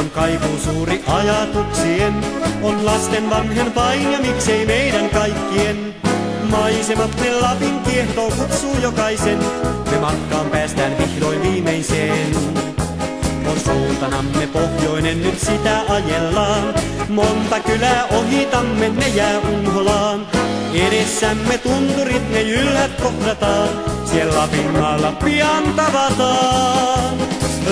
on kaipuu suuri ajatuksien, on lasten vanhempain ja miksei meidän kaikkien. Maisemat ne Lapin kiehtoo kutsuu jokaisen, me matkaan päästään vihdoin viimeiseen. On suuntanamme pohjoinen, nyt sitä ajellaan, monta kylää ohitamme, ne jää unholaan. Edessämme tunturit, ne jylhät kohdataan, siellä Lapinmaalla pian tavataan.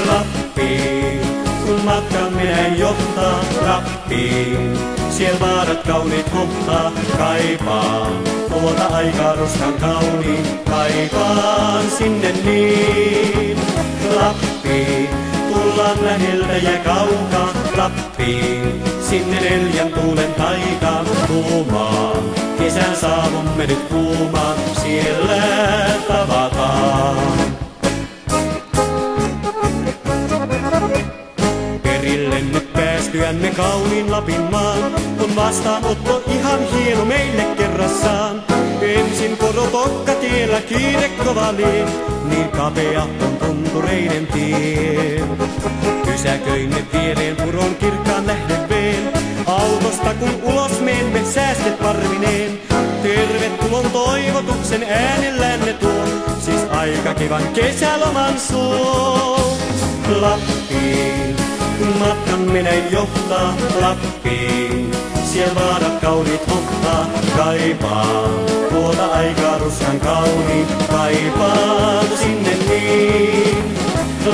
Lappiin, kun matkamme näin johtaa, Lappiin, siellä vaarat kauniit kohtaa. Kaipaan tuota aikaa ruskan kauniin, kaipaan sinne niin. Lappiin, tullaan läheltä ja kaukaa, Lappiin, sinne neljän tuulen taikaan. Kuumaan, kesän saavumme nyt kuumaan, siellä tavataan. Perille nyt päästyämme kauniin Lapinmaan, on vastaanotto ihan hieno meille kerrassaan. Ensin porotokka tiellä kiire kovali, niin kapea on tuntureiden tie. Pysäköimme viereen puron kirkkaan lähdeveen, autosta kun ulos menemme säästet parvineen. Tervetulon toivotuksen äänellään ne tuo, siis aika kivan kesäloman suo. Lappiin, kun matkamme näin johtaa, Lappiin, siellä vaarat kauniit hohtaa. Kaipaan tuota aikaa ruskan kauniin, kaipaan sinne niin.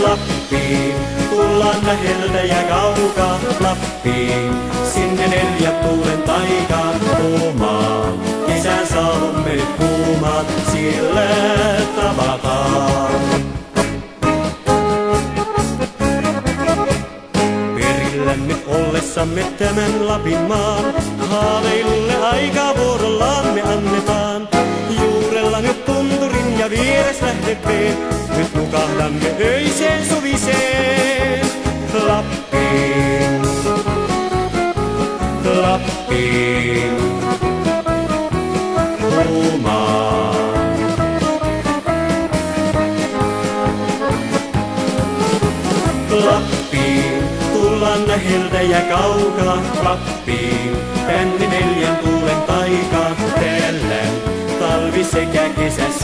Lappiin, tullaan läheltä ja kaukaa, Lappiin, sinne neljät tuulen taikaan. Kuumaan, kesän saavumme nyt kuumaan, siellä tavataan. Perillä nyt ollessamme tämän Lapinmaan, haaveilulle aikaa vuorollaan me annetaan. Juurella nyt tunturin ja vieres lähdeveen, nyt nukahdamme öiseen suviseen. Lappiin, Lappiin, kuumaan. Lappiin, tullaan läheltä ja kaukaa, Lappiin, tänne neljän tuulen taikaan. Täällä talvi sekä kesä